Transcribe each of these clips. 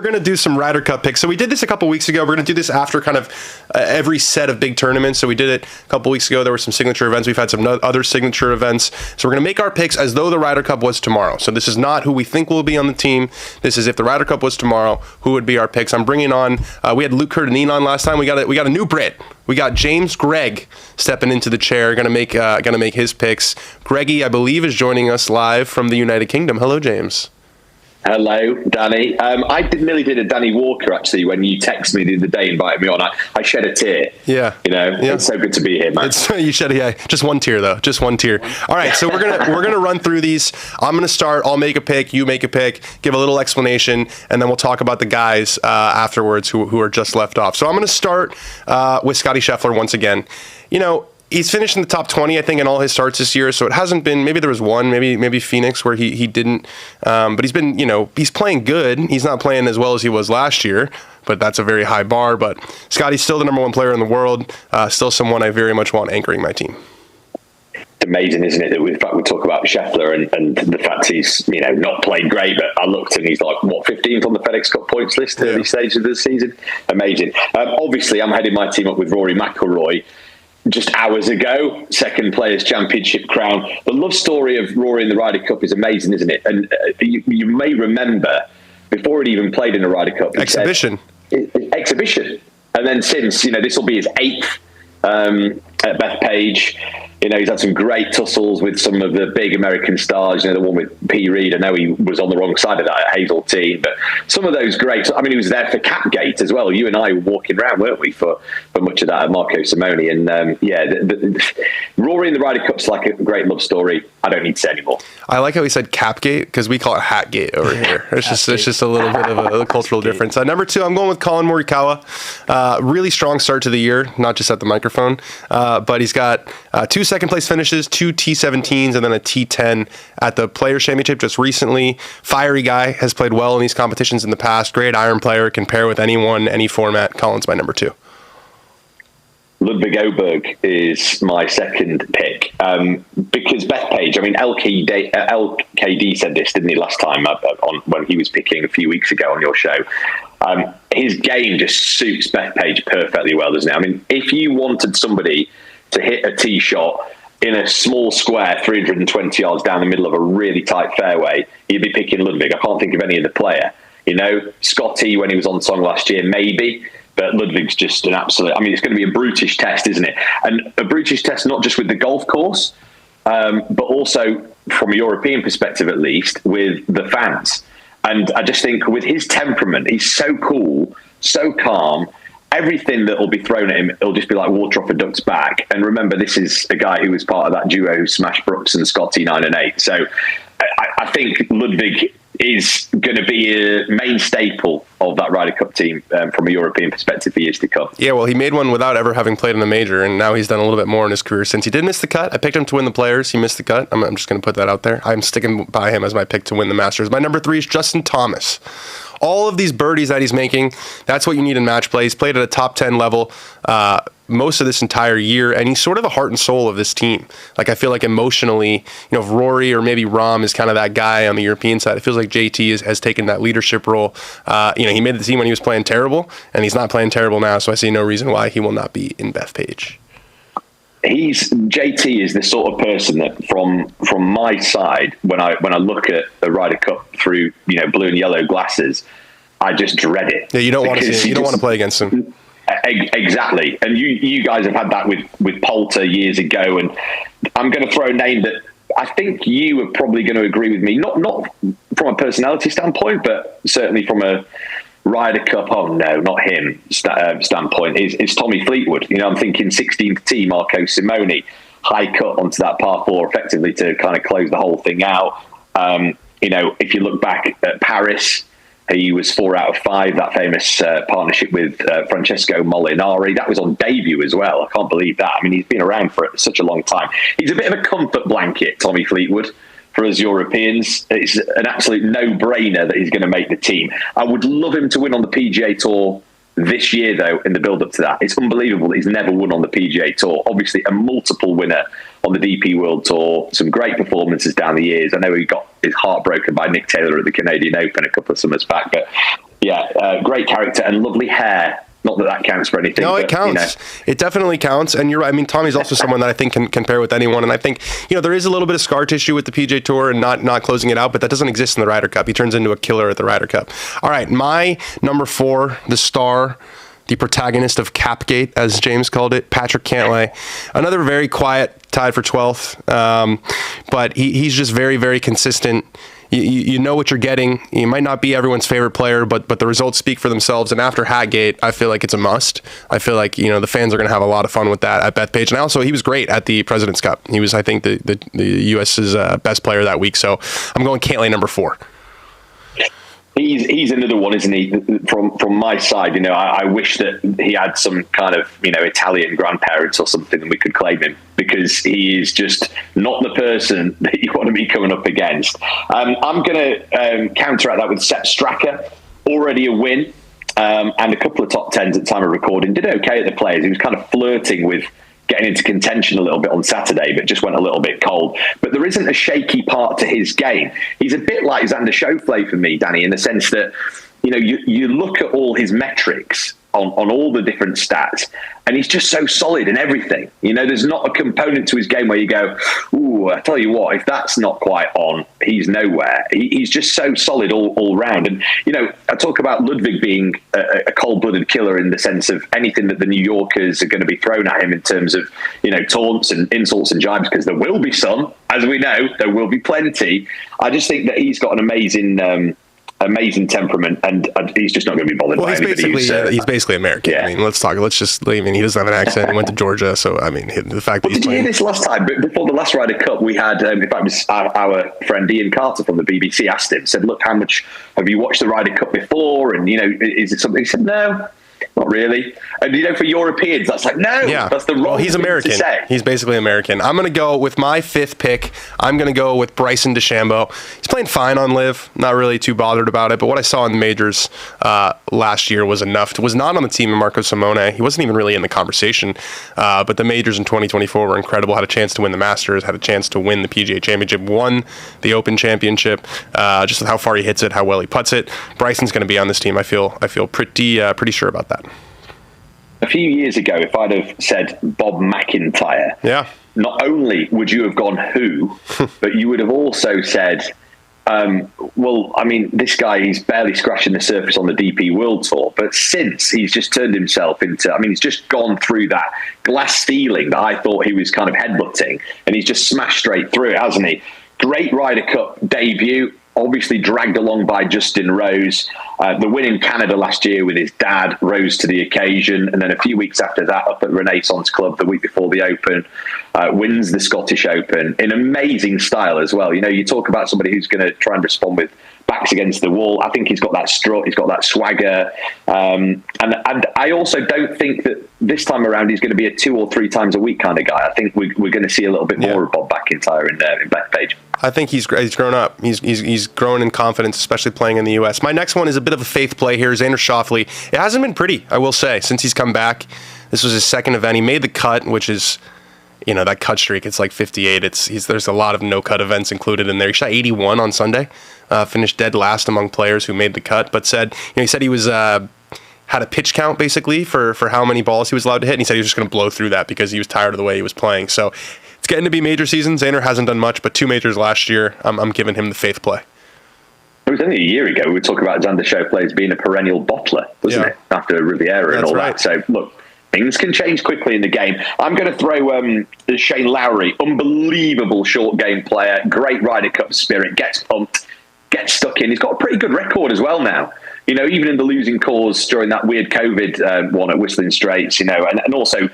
going to do some Ryder Cup picks. So we did this a couple weeks ago. We're going to do this after kind of every set of big tournaments. So we did it a couple weeks ago. There were some signature events. We've had some other signature events. So we're going to make our picks as though the Ryder Cup was tomorrow. So this is not who we think will be on the team. This is if the Ryder Cup was tomorrow, who would be our picks. I'm bringing on, we had Luke Curtinine on last time. We got a new Brit. We got James Gregg stepping into the chair, gonna make his picks. Greggy, I believe, is joining us live from the United Kingdom. Hello, James. Hello, Danny. I nearly did a Danny Walker, actually, when you texted me the other day, invited me on. I shed a tear. Yeah. It's so good to be here, man. You shed just one tear, though. Just one tear. All right, so we're gonna run through these. I'm gonna start. I'll make a pick. You make a pick. Give a little explanation, and then we'll talk about the guys afterwards who are just left off. So I'm gonna start with Scottie Scheffler once again. He's finished in the top 20, I think, in all his starts this year. So it hasn't been, maybe there was one, maybe Phoenix where he didn't. But he's been, he's playing good. He's not playing as well as he was last year, but that's a very high bar. But Scottie's still the number one player in the world. Still someone I very much want anchoring my team. It's amazing, isn't it, that in fact we talk about Scheffler and the fact he's, not played great, but I looked and he's like, 15th on the FedEx Cup points list early stages of the season. Amazing. Obviously, I'm heading my team up with Rory McIlroy. Just hours ago, second Players' Championship crown. The love story of Rory in the Ryder Cup is amazing, isn't it? And you may remember, before he'd even played in the Ryder Cup, exhibition. And then since, this will be his 8th at Bethpage. He's had some great tussles with some of the big American stars. The one with P. Reed. I know he was on the wrong side of that at Hazeltine, but some of those great. I mean, he was there for Capgate as well. You and I were walking around, weren't we, for much of that at Marco Simone? And Rory in the Ryder Cup's like a great love story. I don't need to say anymore. I like how he said Capgate because we call it Hatgate over here. It's just a little bit of a cultural difference. Number 2, I'm going with Colin Morikawa. Really strong start to the year, not just at the microphone, but he's got 2 second place finishes, 2 T17s, and then a T10 at the Players' Championship just recently. Fiery guy, has played well in these competitions in the past. Great iron player, can pair with anyone, any format. Colin's my number 2. Ludwig Oberg is my second pick because Bethpage, LKD said this, didn't he, last time when he was picking a few weeks ago on your show. His game just suits Bethpage perfectly well, doesn't it? I mean, if you wanted somebody to hit a tee shot in a small square 320 yards down the middle of a really tight fairway, you'd be picking Ludwig. I can't think of any other player. Scotty, when he was on song last year, maybe, but Ludwig's just an absolute... it's going to be a brutish test, isn't it? And a brutish test not just with the golf course, but also, from a European perspective at least, with the fans. And I just think with his temperament, he's so cool, so calm. Everything that will be thrown at him, it'll just be like water off a duck's back. And remember, this is a guy who was part of that duo who smashed Brooks and Scotty 9 and 8. So I think Ludwig is going to be a main staple of that Ryder Cup team from a European perspective for years to come. Yeah, well, he made one without ever having played in a major, and now he's done a little bit more in his career since. He did miss the cut. I picked him to win the Players. He missed the cut. I'm just going to put that out there. I'm sticking by him as my pick to win the Masters. My number 3 is Justin Thomas. All of these birdies that he's making, that's what you need in match play. He's played at a top 10 level most of this entire year, and he's sort of the heart and soul of this team. Like, I feel like emotionally, if Rory or maybe Rahm is kind of that guy on the European side, it feels like JT has taken that leadership role. He made the team when he was playing terrible, and he's not playing terrible now, so I see no reason why he will not be in Bethpage. JT is the sort of person that from my side, when I look at the Ryder Cup through blue and yellow glasses, I just dread it. Yeah, you don't want to see him. You don't want to play against him. Exactly, and you guys have had that with Poulter years ago, and I'm going to throw a name that I think you are probably going to agree with me, not from a personality standpoint, but certainly from a Ryder Cup, oh no, not him, standpoint, is Tommy Fleetwood. I'm thinking 16th tee, Marco Simone, high cut onto that par 4 effectively to kind of close the whole thing out. If you look back at Paris, he was 4 out of 5, that famous partnership with Francesco Molinari. That was on debut as well. I can't believe that. He's been around for such a long time. He's a bit of a comfort blanket, Tommy Fleetwood, for us Europeans. It's an absolute no-brainer that he's going to make the team. I would love him to win on the PGA Tour this year, though, in the build-up to that. It's unbelievable that he's never won on the PGA Tour. Obviously, a multiple winner on the DP World Tour. Some great performances down the years. I know he got his heart broken by Nick Taylor at the Canadian Open a couple of summers back, but Yeah, great character and lovely hair. Not that counts for anything. No, it counts. It definitely counts. And you're right. I mean, Tommy's also someone that I think can pair with anyone. And I think, there is a little bit of scar tissue with the PJ Tour and not closing it out, but that doesn't exist in the Ryder Cup. He turns into a killer at the Ryder Cup. All right, my number 4, the star, the protagonist of Capgate, as James called it, Patrick Cantlay. Another very quiet, tied for 12th. But he's just very, very consistent. You know what you're getting. He might not be everyone's favorite player, but the results speak for themselves. And after Hatgate, I feel like it's a must. I feel like the fans are going to have a lot of fun with that at Bethpage. And also, he was great at the President's Cup. He was, I think, the U.S.'s best player that week. So I'm going Cantlay number 4. He's another one, isn't he? From my side, I wish that he had some kind of Italian grandparents or something, and we could claim him, because he is just not the person that you want to be coming up against. I'm going to counteract that with Sepp Straka, already a win, and a couple of top tens at the time of recording. Did okay at the Players. He was kind of flirting with getting into contention a little bit on Saturday, but just went a little bit cold. But there isn't a shaky part to his game. He's a bit like Xander Schauffele for me, Danny, in the sense that, you look at all his metrics on all the different stats, and he's just so solid in everything. There's not a component to his game where you go, ooh, I tell you what, if that's not quite on, he's nowhere. He's just so solid all round. And, I talk about Ludwig being a cold-blooded killer in the sense of anything that the New Yorkers are going to be thrown at him in terms of, taunts and insults and jibes, because there will be some, as we know, there will be plenty. I just think that he's got an amazing temperament, and he's just not going to be bothered by anybody. He's basically American. Yeah. I mean, he doesn't have an accent. He went to Georgia, so I mean, the fact that he's did you hear this last time? Before the last Ryder Cup, we had, in fact, it was our friend Ian Carter from the BBC asked him, said, look, how much have you watched the Ryder Cup before? And, is it something? He said, no. Not really. And, for Europeans, that's like, no, that's the wrong he's thing American. to say. He's basically American. I'm going to go with my 5th pick. I'm going to go with Bryson DeChambeau. He's playing fine on live. Not really too bothered about it. But what I saw in the majors last year was enough. Was not on the team of Marco Simone. He wasn't even really in the conversation. But the majors in 2024 were incredible. Had a chance to win the Masters. Had a chance to win the PGA Championship. Won the Open Championship. Just with how far he hits it, how well he putts it. Bryson's going to be on this team. I feel pretty sure about that. A few years ago, if I'd have said Bob McIntyre, not only would you have gone who, but you would have also said, this guy, he's barely scratching the surface on the DP World Tour. But since he's just turned himself into, he's just gone through that glass ceiling that I thought he was kind of headbutting, and he's just smashed straight through it, hasn't he? Great Ryder Cup debut. Obviously dragged along by Justin Rose. The win in Canada last year with his dad rose to the occasion. And then a few weeks after that, up at Renaissance Club the week before the Open, wins the Scottish Open in amazing style as well. You talk about somebody who's going to try and respond with backs against the wall. I think he's got that strut, he's got that swagger. And I also don't think that this time around he's going to be a 2 or 3 times a week kind of guy. I think we're going to see a little bit more of Bob McIntyre in Bethpage. I think he's grown up. He's grown in confidence, especially playing in the U.S. My next one is a bit of a faith play here. Xander Schauffele. It hasn't been pretty, I will say, since he's come back. This was his second event. He made the cut, which is, that cut streak. It's like 58. There's a lot of no-cut events included in there. He shot 81 on Sunday. Finished dead last among players who made the cut, but he said he was had a pitch count basically for how many balls he was allowed to hit, and he said he was just going to blow through that because he was tired of the way he was playing. So it's getting to be major season. Xander hasn't done much, but 2 majors last year. I'm giving him the faith play. It was only a year ago we were talking about Xander Schauffele as being a perennial bottler, wasn't it? After Riviera and all that. So look, things can change quickly in the game. I'm going to throw Shane Lowry, unbelievable short game player, great Ryder Cup spirit, gets pumped, gets stuck in. He's got a pretty good record as well now. Even in the losing cause during that weird COVID one at Whistling Straits, and also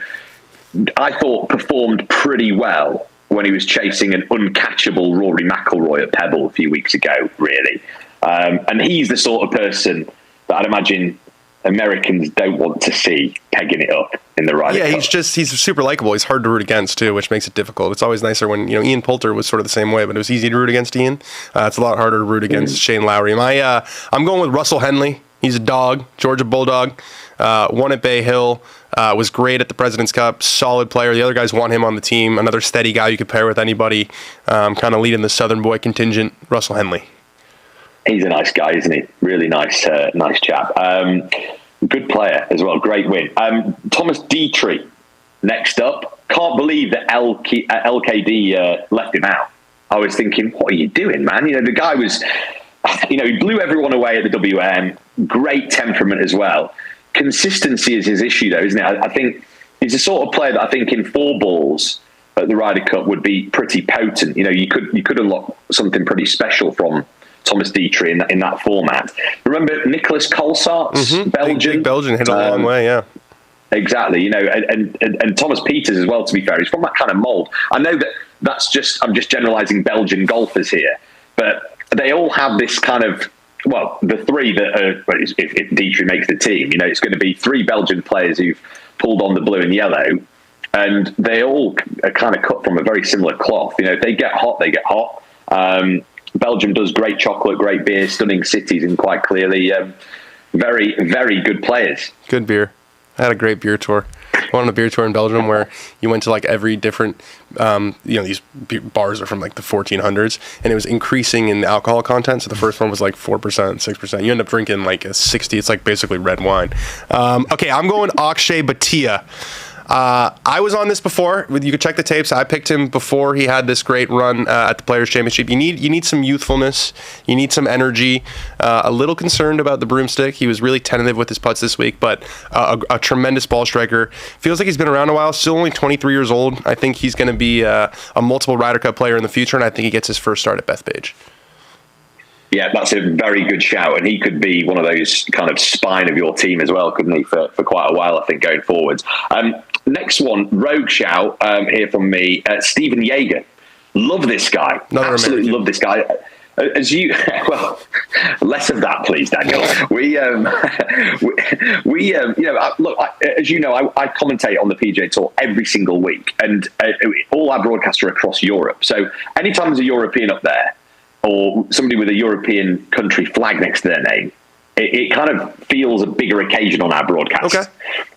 I thought performed pretty well when he was chasing an uncatchable Rory McIlroy at Pebble a few weeks ago, really. And he's the sort of person that I'd imagine Americans don't want to see pegging it up in the Ryder Cup. He's super likable. He's hard to root against too, which makes it difficult. It's always nicer when Ian Poulter was sort of the same way, but it was easy to root against Ian. It's a lot harder to root against Shane Lowry. I'm going with Russell Henley. He's a dog, Georgia Bulldog. Won at Bay Hill. Was great at the President's Cup. Solid player. The other guys want him on the team. Another steady guy you could pair with anybody. Kind of leading the Southern boy contingent. Russell Henley. He's a nice guy, isn't he? Really nice chap. Good player as well. Great win. Thomas Dietrich next up. Can't believe that LKD left him out. I was thinking, what are you doing, man? The guy was, he blew everyone away at the WM. Great temperament as well. Consistency is his issue, though, isn't it? I think he's the sort of player that I think in 4 balls at the Ryder Cup would be pretty potent. You could unlock something pretty special from Thomas Dietrich in that format. Remember Nicholas Colsaerts, Belgian? Big Belgian, hit a long way, yeah. Exactly, and Thomas Pieters as well, to be fair. He's from that kind of mould. I know I'm just generalising Belgian golfers here, but they all have this kind of, well, the 3 that are, if Dietrich makes the team, it's going to be 3 Belgian players who've pulled on the blue and yellow, and they all are kind of cut from a very similar cloth. If they get hot, they get hot. Belgium does great chocolate, great beer, stunning cities, and quite clearly very, very good players. Good beer. I had a great beer tour. I went on a beer tour in Belgium where you went to like every different, these bars are from like the 1400s, and it was increasing in alcohol content. So the first one was like 4%, 6%. You end up drinking like a 60. It's like basically red wine. Okay, I'm going Akshay Bhatia. I was on this before. You could check the tapes. I picked him before he had this great run at the Players' Championship. You need some youthfulness. You need some energy. A little concerned about the broomstick. He was really tentative with his putts this week, but a tremendous ball striker. Feels like he's been around a while. Still only 23 years old. I think he's going to be a multiple Ryder Cup player in the future, and I think he gets his first start at Bethpage. Yeah, that's a very good shout, and he could be one of those kind of spine of your team as well, couldn't he, for quite a while, I think, going forwards. Next one, rogue shout here from me, Stephen Jaeger. Love this guy. Another Absolutely American. Love this guy. As you, well, less of that, please, Daniel. As you know, I commentate on the PGA Tour every single week, and all our broadcasts are across Europe. So anytime there's a European up there, or somebody with a European country flag next to their name, it kind of feels a bigger occasion on our broadcast. Okay.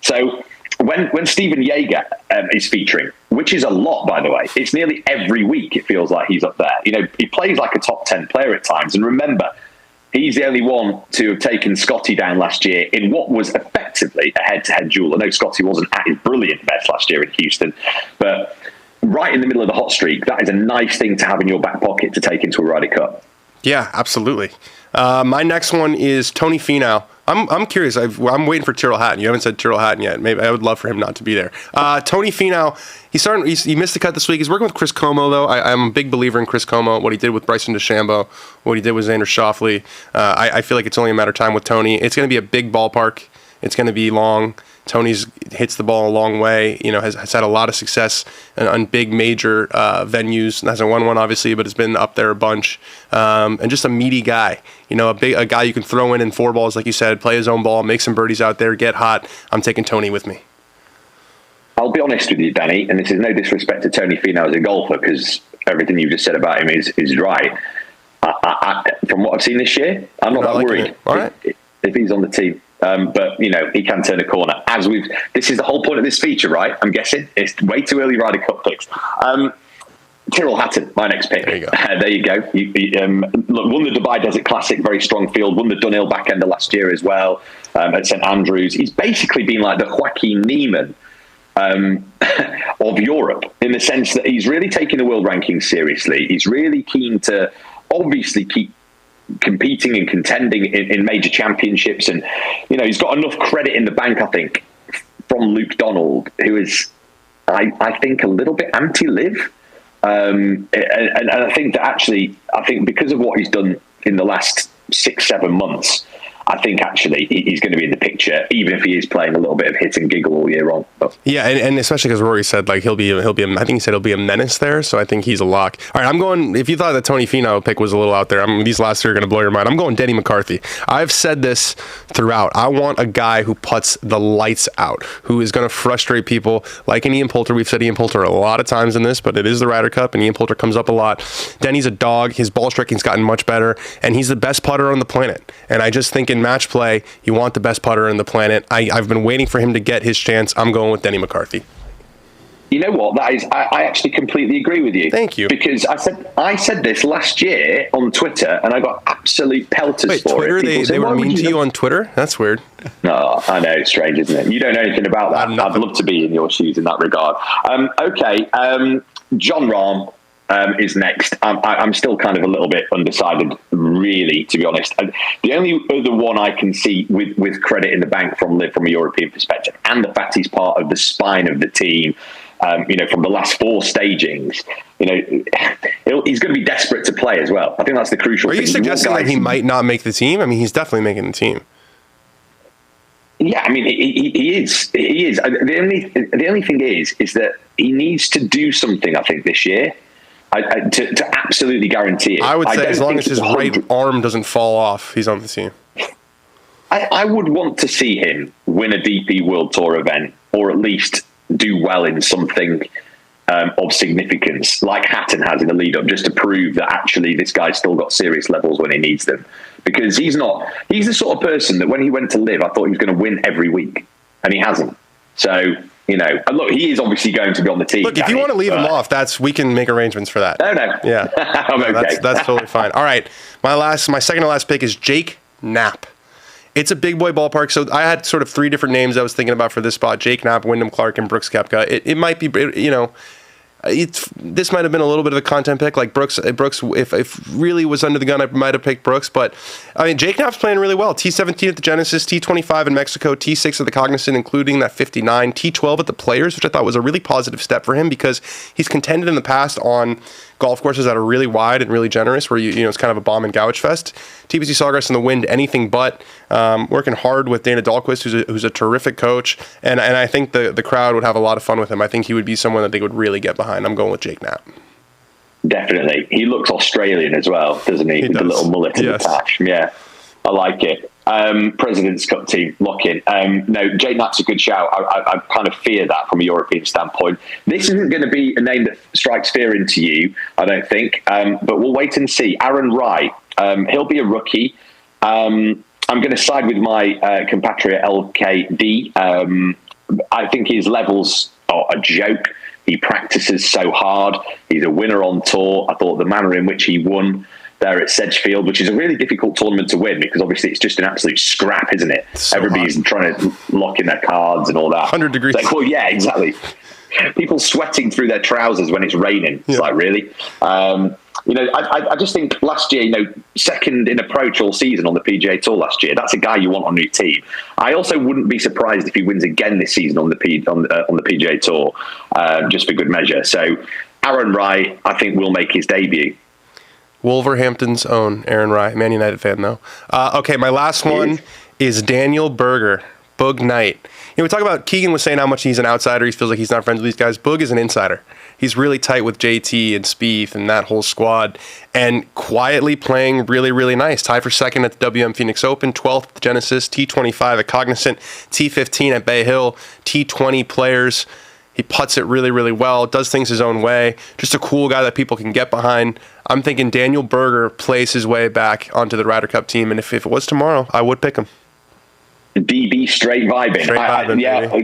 So when Stephen Jaeger is featuring, which is a lot, by the way, it's nearly every week it feels like he's up there. He plays like a top 10 player at times. And remember, he's the only one to have taken Scotty down last year in what was effectively a head-to-head duel. I know Scotty wasn't at his brilliant best last year in Houston, but right in the middle of the hot streak, that is a nice thing to have in your back pocket to take into a Ryder Cup. Yeah, absolutely. My next one is Tony Finau. I'm curious. I'm waiting for Tyrrell Hatton. You haven't said Tyrrell Hatton yet. Maybe I would love for him not to be there. Tony Finau. He missed the cut this week. He's working with Chris Como though. I'm a big believer in Chris Como. What he did with Bryson DeChambeau, what he did with Xander Schauffele. I feel like it's only a matter of time with Tony. It's going to be a big ballpark. It's going to be long. Tony's hits the ball a long way. Has had a lot of success on big major venues. Hasn't won one obviously, but has been up there a bunch. And just a meaty guy. A guy you can throw in 4 balls, like you said, play his own ball, make some birdies out there, get hot. I'm taking Tony with me. I'll be honest with you, Danny, and this is no disrespect to Tony Finau as a golfer, because everything you've just said about him is right. From what I've seen this year, I'm not that worried. All right. If he's on the team. But he can turn a corner. This is the whole point of this feature, right? I'm guessing it's way too early Ryder Cup picks. Tyrrell Hatton, my next pick. There you go. There you go. Won the Dubai Desert Classic, very strong field. Won the Dunhill back-ender last year as well at St Andrews. He's basically been like the Joaquin Niemann of Europe, in the sense that he's really taking the world rankings seriously. He's really keen to obviously keep competing and contending in major championships, and he's got enough credit in the bank, I think, from Luke Donald, who is I think a little bit anti-live, and I think that actually because of what he's done in the last 6-7 months, I think actually he's going to be in the picture, even if he is playing a little bit of hit and giggle all year long. Yeah, and especially because Rory said I think he said he'll be a menace there, so I think he's a lock. All right, I'm going. If you thought the Tony Finau pick was a little out there, these last 3 are going to blow your mind. I'm going Denny McCarthy. I've said this throughout. I want a guy who puts the lights out, who is going to frustrate people like an Ian Poulter. We've said Ian Poulter a lot of times in this, but it is the Ryder Cup, and Ian Poulter comes up a lot. Denny's a dog. His ball striking's gotten much better, and he's the best putter on the planet. And I just think in match play, you want the best putter on the planet. I've been waiting for him to get his chance. I'm going with Denny McCarthy. You know what? That is, I actually completely agree with you. Thank you. Because I said this last year on Twitter, and I got absolute pelters for Twitter, it. They were mean to you on Twitter? That's weird. No, I know, it's strange, isn't it? You don't know anything about that. I'd love to be in your shoes in that regard. Okay, John Rahm is next. I'm still kind of a little bit undecided, really, to be honest. The only other one I can see with credit in the bank from a European perspective, and the fact he's part of the spine of the team, from the last 4 stagings, he's going to be desperate to play as well. I think that's the crucial thing. Are you suggesting that he might not make the team? I mean, he's definitely making the team. Yeah, I mean, he is. He is. The only thing is that he needs to do something, I think, this year to absolutely guarantee it. I would say as long as his right arm doesn't fall off, he's on the team. I would want to see him win a DP World Tour event, or at least do well in something of significance, like Hatton has in the lead-up, just to prove that actually this guy's still got serious levels when he needs them. Because he's the sort of person that when he went to live, I thought he was going to win every week, and he hasn't. So, and look, he is obviously going to be on the team. Look, if you want to leave him off, we can make arrangements for that. No. Yeah. I'm okay. That's totally fine. All right. My second to last pick is Jake Knapp. It's a big boy ballpark, so I had sort of 3 different names I was thinking about for this spot: Jake Knapp, Wyndham Clark, and Brooks Koepka. It might be, this might have been a little bit of a content pick. Like Brooks, if really was under the gun, I might have picked Brooks. But I mean, Jake Knapp's playing really well. T17 at the Genesis, T25 in Mexico, T6 at the Cognizant, including that 59, T12 at the Players, which I thought was a really positive step for him because he's contended in the past on golf courses that are really wide and really generous, where it's kind of a bomb and gouge fest. TPC Sawgrass in the wind, anything but. Working hard with Dana Dahlquist, who's a terrific coach, and I think the crowd would have a lot of fun with him. I think he would be someone that they would really get behind. I'm going with Jake Knapp. Definitely. He looks Australian as well, doesn't he? With the little mullet and the tash. Yeah, I like it. President's Cup team, lock in. No, Jake Knapp's a good shout. I kind of fear that from a European standpoint. This isn't going to be a name that strikes fear into you, I don't think, but we'll wait and see. Aaron Wright, he'll be a rookie. I'm going to side with my compatriot LKD. I think his levels are a joke. He practices so hard. He's a winner on tour. I thought the manner in which he won there at Sedgefield, which is a really difficult tournament to win because obviously it's just an absolute scrap, isn't it? So everybody's trying to lock in their cards and all that. 100 degrees. Like, well, yeah, exactly. People sweating through their trousers when it's raining. It's like, really? I just think last year, second in approach all season on the PGA Tour last year. That's a guy you want on your team. I also wouldn't be surprised if he wins again this season on the PGA Tour, just for good measure. So Aaron Wright, I think, will make his debut. Wolverhampton's own Aaron Wright, Man United fan though. Okay, my last one is Daniel Berger, Boog Knight. We talk about, Keegan was saying how much he's an outsider. He feels like he's not friends with these guys. Boog is an insider. He's really tight with JT and Spieth and that whole squad, and quietly playing really, really nice. Tied for second at the WM Phoenix Open, 12th at the Genesis, T25 at Cognizant, T15 at Bay Hill, T20 Players. He putts it really, really well, does things his own way. Just a cool guy that people can get behind. I'm thinking Daniel Berger plays his way back onto the Ryder Cup team, and if it was tomorrow, I would pick him. DB straight vibing. Yeah.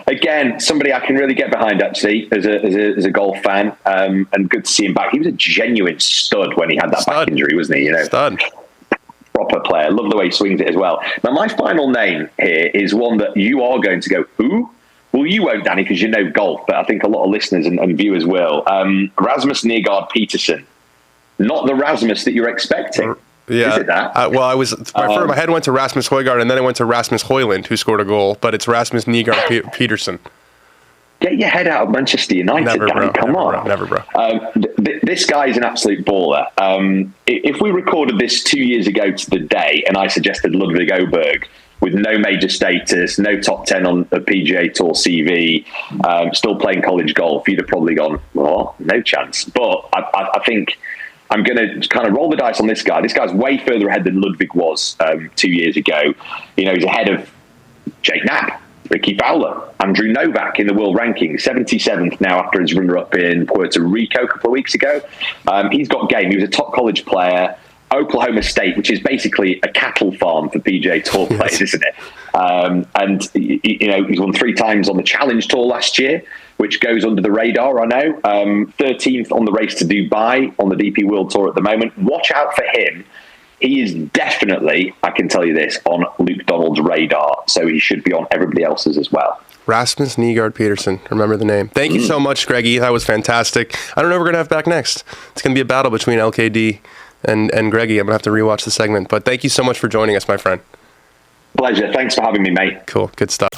Again, somebody I can really get behind, actually, as a golf fan, and good to see him back. He was a genuine stud when he had that back injury, wasn't he? Stud. Proper player. Love the way he swings it as well. Now, my final name here is one that you are going to go, who? Well, you won't, Danny, because you know golf, but I think a lot of listeners and viewers will. Rasmus Nygaard Peterson. Not the Rasmus that you're expecting. Yeah. Is it that? My head went to Rasmus Højgaard, and then it went to Rasmus Højlund, who scored a goal, but it's Rasmus Nygaard Peterson. Get your head out of Manchester United, never, Danny. Bro. Come on. Never, bro. This guy is an absolute baller. If we recorded this 2 years ago to the day, and I suggested Ludwig Åberg, with no major status, no top 10 on the PGA Tour CV, still playing college golf, you'd have probably gone, well, no chance. But I think I'm going to kind of roll the dice on this guy. This guy's way further ahead than Ludwig was 2 years ago. He's ahead of Jake Knapp, Ricky Fowler, Andrew Novak in the world ranking, 77th now after his runner-up in Puerto Rico a couple of weeks ago. He's got game. He was a top college player. Oklahoma State, which is basically a cattle farm for PGA Tour players, isn't it? And he's won 3 times on the Challenge Tour last year, which goes under the radar, I know. 13th on the race to Dubai on the DP World Tour at the moment. Watch out for him. He is definitely, I can tell you this, on Luke Donald's radar, so he should be on everybody else's as well. Rasmus Nygaard Peterson. Remember the name. Thank you so much, Greggy. That was fantastic. I don't know what we're going to have back next. It's going to be a battle between LKD and Greggy. I'm going to have to rewatch the segment. But thank you so much for joining us, my friend. Pleasure. Thanks for having me, mate. Cool. Good stuff.